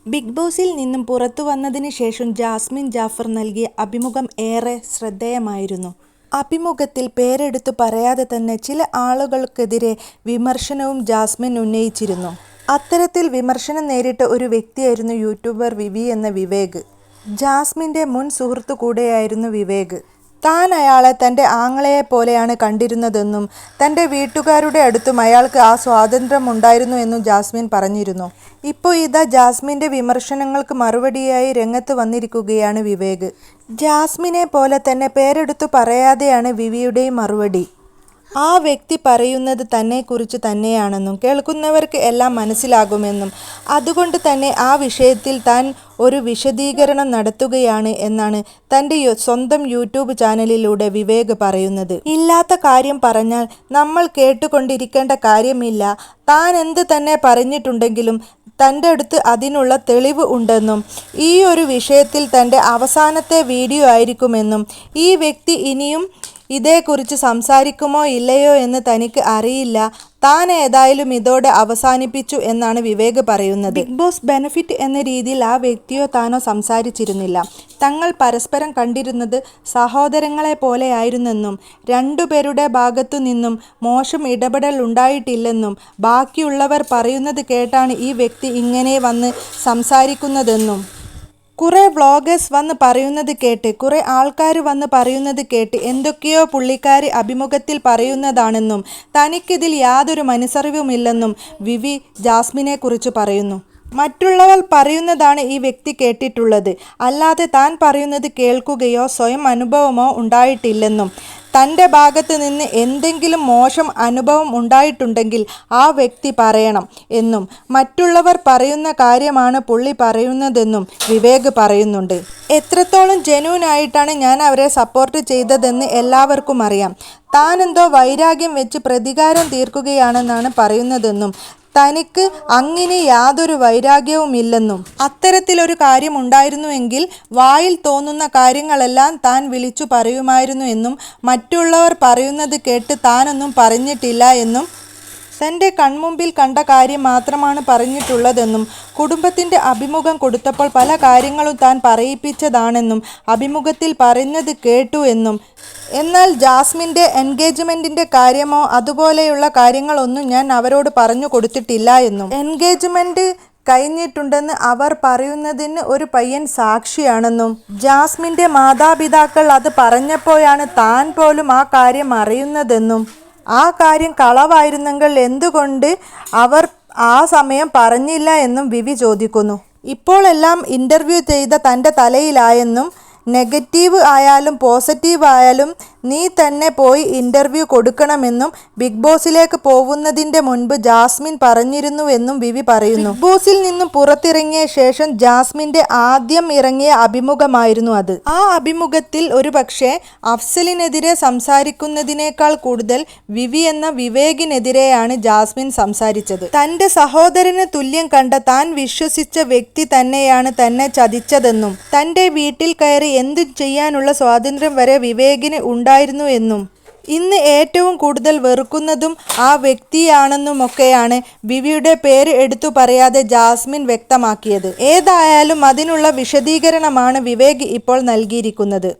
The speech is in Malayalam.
ബിഗ് ബോസിൽ നിന്നും പുറത്തു വന്നതിന് ശേഷം ജാസ്മിൻ ജാഫർ നൽകിയ അഭിമുഖം ഏറെ ശ്രദ്ധേയമായിരുന്നു. അഭിമുഖത്തിൽ പേരെടുത്തു പറയാതെ തന്നെ ചില ആളുകൾക്കെതിരെ വിമർശനവും ജാസ്മിൻ ഉന്നയിച്ചിരുന്നു. അത്തരത്തിൽ വിമർശനം നേരിട്ട ഒരു വ്യക്തിയായിരുന്നു യൂട്യൂബർ വിവി എന്ന വിവേക്. ജാസ്മിൻ്റെ മുൻ സുഹൃത്തു കൂടെയായിരുന്നു വിവേക്. താൻ അയാളെ തൻ്റെ ആങ്ങളെയെപ്പോലെയാണ് കണ്ടിരുന്നതെന്നും തൻ്റെ വീട്ടുകാരുടെ അടുത്തും അയാൾക്ക് ആ സ്വാതന്ത്ര്യമുണ്ടായിരുന്നു എന്നും ജാസ്മിൻ പറഞ്ഞിരുന്നു. ഇപ്പോൾ ഇതാ ജാസ്മിൻ്റെ വിമർശനങ്ങൾക്ക് മറുപടിയായി രംഗത്ത് വന്നിരിക്കുകയാണ് വിവേക്. ജാസ്മിനെ പോലെ തന്നെ പേരെടുത്തു പറയാതെയാണ് വിവിയുടെയും മറുപടി. ആ വ്യക്തി പറയുന്നത് തന്നെക്കുറിച്ച് തന്നെയാണെന്നും കേൾക്കുന്നവർക്ക് എല്ലാം മനസ്സിലാകുമെന്നും അതുകൊണ്ട് തന്നെ ആ വിഷയത്തിൽ താൻ ഒരു വിശദീകരണം നടത്തുകയാണ് എന്നാണ് തൻ്റെ സ്വന്തം യൂട്യൂബ് ചാനലിലൂടെ വിവേക് പറയുന്നത്. ഇല്ലാത്ത കാര്യം പറഞ്ഞാൽ നമ്മൾ കേട്ടുകൊണ്ടിരിക്കേണ്ട കാര്യമില്ല. താൻ എന്ത് തന്നെ പറഞ്ഞിട്ടുണ്ടെങ്കിലും തൻ്റെ അടുത്ത് അതിനുള്ള തെളിവ് ഉണ്ടെന്നും ഈ ഒരു വിഷയത്തിൽ തൻ്റെ അവസാനത്തെ വീഡിയോ ആയിരിക്കുമെന്നും ഈ വ്യക്തി ഇനിയും ഇതേക്കുറിച്ച് സംസാരിക്കുമോ ഇല്ലയോ എന്ന് തനിക്ക് അറിയില്ല. താൻ ഏതായാലും ഇതോടെ അവസാനിപ്പിച്ചു എന്നാണ് വിവേക് പറയുന്നത്. ബിഗ് ബോസ് ബെനിഫിറ്റ് എന്ന രീതിയിൽ ആ വ്യക്തിയോ താനോ സംസാരിച്ചിരുന്നില്ല. തങ്ങൾ പരസ്പരം കണ്ടിരുന്നത് സഹോദരങ്ങളെ പോലെയായിരുന്നെന്നും രണ്ടുപേരുടെ ഭാഗത്തു നിന്നും മോശം ഇടപെടൽ ഉണ്ടായിട്ടില്ലെന്നും ബാക്കിയുള്ളവർ പറയുന്നത് കേട്ടാണ് ഈ വ്യക്തി ഇങ്ങനെ വന്ന് സംസാരിക്കുന്നതെന്നും കുറേ വ്ളോഗേഴ്സ് വന്ന് പറയുന്നത് കേട്ട് കുറേ ആൾക്കാർ വന്ന് പറയുന്നത് കേട്ട് എന്തൊക്കെയോ പുള്ളിക്കാരി അഭിമുഖത്തിൽ പറയുന്നതാണെന്നും തനിക്കിതിൽ യാതൊരു മനസ്സറിവുമില്ലെന്നും വിവി ജാസ്മിനെ കുറിച്ച് പറയുന്നു. മറ്റുള്ളവർ പറയുന്നതാണ് ഈ വ്യക്തി കേട്ടിട്ടുള്ളത്, അല്ലാതെ താൻ പറയുന്നത് കേൾക്കുകയോ സ്വയം അനുഭവമോ ഉണ്ടായിട്ടില്ലെന്നും തൻ്റെ ഭാഗത്ത് നിന്ന് എന്തെങ്കിലും മോശം അനുഭവം ഉണ്ടായിട്ടുണ്ടെങ്കിൽ ആ വ്യക്തി പറയണം എന്നും മറ്റുള്ളവർ പറയുന്ന കാര്യമാണ് പുള്ളി പറയുന്നതെന്നും വിവേക് പറയുന്നുണ്ട്. എത്രത്തോളം ജെന്യൂനായിട്ടാണ് ഞാൻ അവരെ സപ്പോർട്ട് ചെയ്തതെന്ന് എല്ലാവർക്കും അറിയാം. താനെന്തോ വൈരാഗ്യം വെച്ച് പ്രതികാരം തീർക്കുകയാണെന്നാണ് പറയുന്നതെന്നും തനിക്ക് അങ്ങനെ യാതൊരു വൈരാഗ്യവുമില്ലെന്നും അത്തരത്തിലൊരു കാര്യം ഉണ്ടായിരുന്നുവെങ്കിൽ വായിൽ തോന്നുന്ന കാര്യങ്ങളെല്ലാം താൻ വിളിച്ചു പറയുമായിരുന്നു എന്നും മറ്റുള്ളവർ പറയുന്നത് കേട്ട് താനൊന്നും പറഞ്ഞിട്ടില്ല എന്നും തൻ്റെ കൺമുമ്പിൽ കണ്ട കാര്യം മാത്രമാണ് പറഞ്ഞിട്ടുള്ളതെന്നും കുടുംബത്തിൻ്റെ അഭിമുഖം കൊടുത്തപ്പോൾ പല കാര്യങ്ങളും താൻ പറയിപ്പിച്ചതാണെന്നും അഭിമുഖത്തിൽ പറഞ്ഞത് കേട്ടു എന്നും എന്നാൽ ജാസ്മിൻ്റെ എൻഗേജ്മെൻറ്റിൻ്റെ കാര്യമോ അതുപോലെയുള്ള കാര്യങ്ങളൊന്നും ഞാൻ അവരോട് പറഞ്ഞു കൊടുത്തിട്ടില്ല എന്നും എൻഗേജ്മെൻറ്റ് കഴിഞ്ഞിട്ടുണ്ടെന്ന് അവർ പറയുന്നതിന് ഒരു പയ്യൻ സാക്ഷിയാണെന്നും ജാസ്മിൻ്റെ മാതാപിതാക്കൾ അത് പറഞ്ഞപ്പോഴാണ് താൻ പോലും ആ കാര്യം അറിയുന്നതെന്നും ആ കാര്യം കളവായിരുന്നെങ്കിൽ എന്തുകൊണ്ട് അവർ ആ സമയം പറഞ്ഞില്ല എന്നും വിവി ചോദിക്കുന്നു. ഇപ്പോൾ എല്ലാം ഇൻ്റർവ്യൂ ചെയ്ത തൻ്റെ തലയിലായെന്നും നെഗറ്റീവ് ആയാലും പോസിറ്റീവ് ആയാലും നീ തന്നെ പോയി ഇൻ്റർവ്യൂ കൊടുക്കണമെന്നും ബിഗ് ബോസിലേക്ക് പോകുന്നതിൻ്റെ മുൻപ് ജാസ്മിൻ പറഞ്ഞിരുന്നുവെന്നും വിവി പറയുന്നു. ബിഗ് ബോസിൽ നിന്നും പുറത്തിറങ്ങിയ ശേഷം ജാസ്മിൻ്റെ ആദ്യം ഇറങ്ങിയ അഭിമുഖമായിരുന്നു അത്. ആ അഭിമുഖത്തിൽ ഒരുപക്ഷെ അഫ്സലിനെതിരെ സംസാരിക്കുന്നതിനേക്കാൾ കൂടുതൽ വിവി എന്ന വിവേകിനെതിരെയാണ് ജാസ്മിൻ സംസാരിച്ചത്. തൻ്റെ സഹോദരന് തുല്യം കണ്ട താൻ വിശ്വസിച്ച വ്യക്തി തന്നെയാണ് തന്നെ ചതിച്ചതെന്നും തൻ്റെ വീട്ടിൽ കയറി എന്തു ചെയ്യാനുള്ള സ്വാതന്ത്ര്യം വരെ വിവേകിന് ഉണ്ടായിരുന്നു എന്നും ഇന്ന് ഏറ്റവും കൂടുതൽ വെറുക്കുന്നതും ആ വ്യക്തിയാണെന്നുമൊക്കെയാണ് വിവിയുടെ പേര് എടുത്തു പറയാതെ ജാസ്മിൻ വ്യക്തമാക്കിയത്. ഏതായാലും അതിനുള്ള വിശദീകരണമാണ് വിവേക് ഇപ്പോൾ നൽകിയിരിക്കുന്നത്.